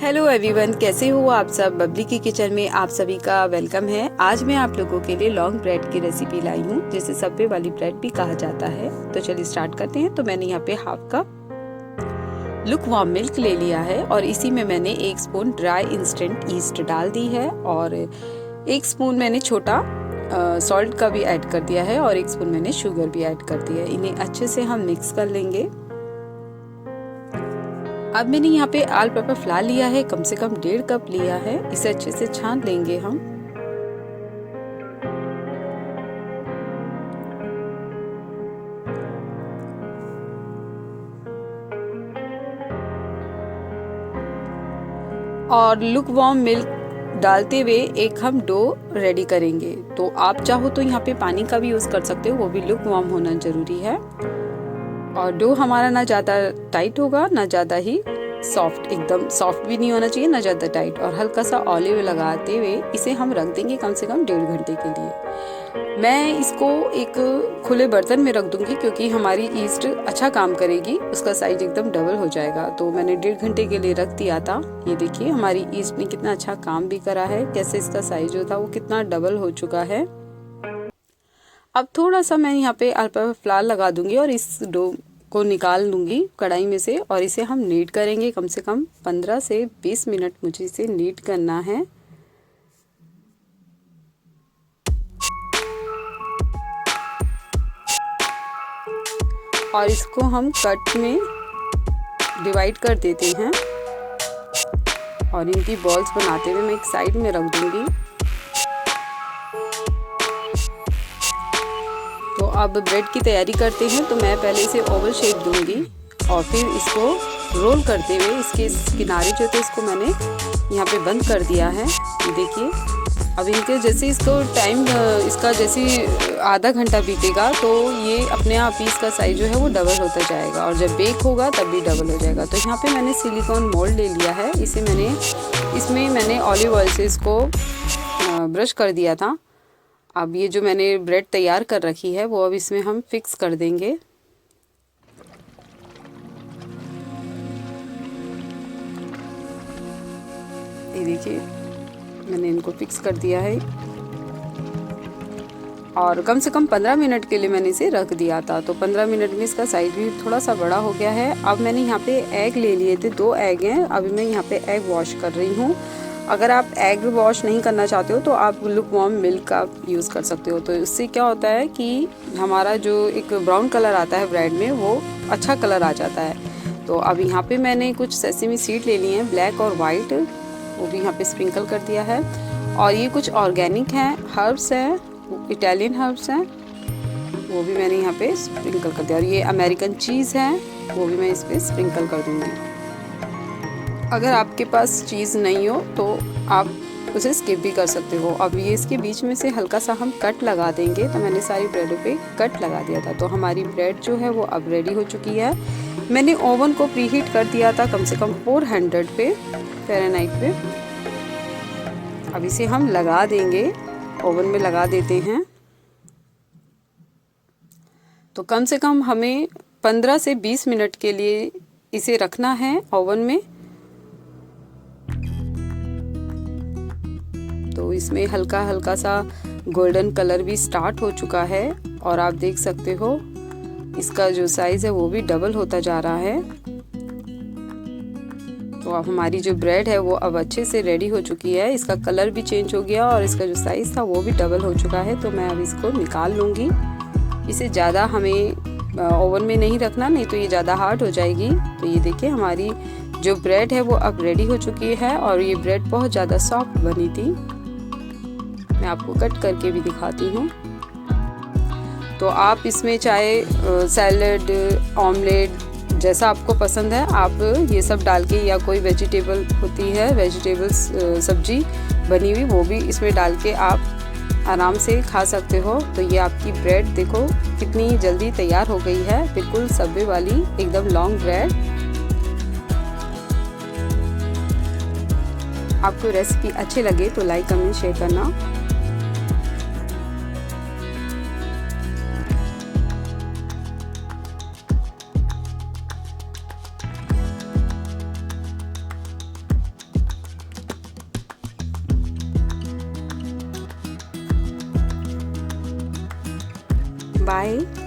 Hello everyone, कैसे हो आप सब। बबली की किचन में आप सभी का वेलकम है। आज मैं आप लोगों के लिए लॉन्ग ब्रेड की रेसिपी लाई हूँ, जिसे सब्वे वाली ब्रेड भी कहा जाता है। तो चलिए स्टार्ट करते हैं। तो मैंने यहाँ पे half cup look warm milk ले लिया है और इसी में मैंने 1 स्पून ड्राई इंस्टेंट ईस्ट डाल दी है और 1 स्पून मैंने छोटा सॉल्ट का भी ऐड कर दिया है और 1 स्पून मैंने शुगर भी ऐड कर दिया है। इन्हें अच्छे से हम मिक्स कर लेंगे। अब मैंने यहाँ पे ऑल पर्पस फ्लावर लिया है, कम से कम 1.5 कप लिया है। इसे अच्छे से छान लेंगे हम। और लुक वार्म मिल्क डालते हुए एक हम डो रेडी करेंगे। तो आप चाहो तो यहाँ पे पानी का भी यूज कर सकते हो, वो भी लुक वार्म होना जरूरी है। और डो हमारा ना ज़्यादा टाइट होगा ना ज़्यादा ही सॉफ्ट, एकदम सॉफ्ट भी नहीं होना चाहिए ना ज़्यादा टाइट। और हल्का सा ऑलिव लगाते हुए इसे हम रख देंगे कम से कम 1.5 घंटे के लिए। मैं इसको एक खुले बर्तन में रख दूंगी क्योंकि हमारी ईस्ट अच्छा काम करेगी, उसका साइज एकदम डबल हो जाएगा। तो मैंने 1.5 घंटे के लिए रख दिया था। ये देखिए हमारी ईस्ट ने कितना अच्छा काम भी करा है, कैसे इसका साइज जो था वो कितना डबल हो चुका है। अब थोड़ा सा मैं यहाँ पे ऑल पर्पस फ्लावर लगा दूंगी और इस डो को निकाल लूँगी कढ़ाई में से और इसे हम नीट करेंगे। कम से कम 15 से 20 मिनट मुझे इसे नीट करना है। और इसको हम कट में डिवाइड कर देते हैं और इनकी बॉल्स बनाते हुए मैं एक साइड में रख दूँगी। तो अब ब्रेड की तैयारी करते हैं। तो मैं पहले इसे ओवल शेप दूंगी और फिर इसको रोल करते हुए इसके किनारे जो थे इसको मैंने यहाँ पे बंद कर दिया है। ये देखिए अब इनके जैसे इसको टाइम इसका जैसे आधा घंटा बीतेगा तो ये अपने आप ही इसका साइज जो है वो डबल होता जाएगा और जब बेक होगा तब भी डबल हो जाएगा। तो यहाँ पे मैंने सिलिकॉन मोल्ड ले लिया है। इसमें मैंने ऑलिव ऑयल से इसको ब्रश कर दिया था। अब ये जो मैंने ब्रेड तैयार कर रखी है वो अब इसमें हम फिक्स कर देंगे। ये देखिए मैंने इनको फिक्स कर दिया है और कम से कम 15 मिनट के लिए मैंने इसे रख दिया था। तो 15 मिनट में इसका साइज भी थोड़ा सा बड़ा हो गया है। अब मैंने यहाँ पे एग ले लिए थे, 2 एग हैं। अभी मैं यहाँ पे एग वॉश कर रही हूँ। अगर आप एग वॉश नहीं करना चाहते हो तो आप लुक वार्म मिल्क का यूज़ कर सकते हो। तो इससे क्या होता है कि हमारा जो एक ब्राउन कलर आता है ब्रेड में वो अच्छा कलर आ जाता है। तो अब यहाँ पे मैंने कुछ सेसमी सीड ले लिए हैं, ब्लैक और वाइट, वो भी यहाँ पे स्प्रिंकल कर दिया है। और ये कुछ ऑर्गेनिक हैं, हर्ब्स हैं, इटालियन हर्ब्स हैं, वो भी मैंने यहाँ पे स्प्रिंकल कर दिया। और ये अमेरिकन चीज़ है, वो भी मैं इस पर स्प्रिंकल कर दूँगी। अगर आपके पास चीज़ नहीं हो तो आप उसे स्किप भी कर सकते हो। अब ये इसके बीच में से हल्का सा हम कट लगा देंगे। तो मैंने सारी ब्रेडों पे कट लगा दिया था। तो हमारी ब्रेड जो है वो अब रेडी हो चुकी है। मैंने ओवन को प्रीहीट कर दिया था कम से कम 400 पे फ़ारेनहाइट पे। अब इसे हम लगा देंगे, ओवन में लगा देते हैं। तो कम से कम हमें 15 से 20 मिनट के लिए इसे रखना है ओवन में। तो इसमें हल्का हल्का सा गोल्डन कलर भी स्टार्ट हो चुका है और आप देख सकते हो इसका जो साइज़ है वो भी डबल होता जा रहा है। तो अब हमारी जो ब्रेड है वो अब अच्छे से रेडी हो चुकी है। इसका कलर भी चेंज हो गया और इसका जो साइज़ था वो भी डबल हो चुका है। तो मैं अब इसको निकाल लूँगी। इसे ज़्यादा हमें ओवन में नहीं रखना, नहीं तो ये ज़्यादा हार्ड हो जाएगी। तो ये देखिए हमारी जो ब्रेड है वो अब रेडी हो चुकी है और ये ब्रेड बहुत ज़्यादा सॉफ्ट बनी थी। मैं आपको कट करके भी दिखाती हूँ। तो आप इसमें चाहे सैलड, ऑमलेट, जैसा आपको पसंद है आप ये सब डाल के, या कोई वेजिटेबल होती है, वेजिटेबल्स सब्जी बनी हुई, वो भी इसमें डाल के आप आराम से खा सकते हो। तो ये आपकी ब्रेड देखो कितनी जल्दी तैयार हो गई है, बिल्कुल सब्वे वाली एकदम लॉन्ग ब्रेड। आपको रेसिपी अच्छी लगे तो लाइक, कमेंट, शेयर करना। बाय।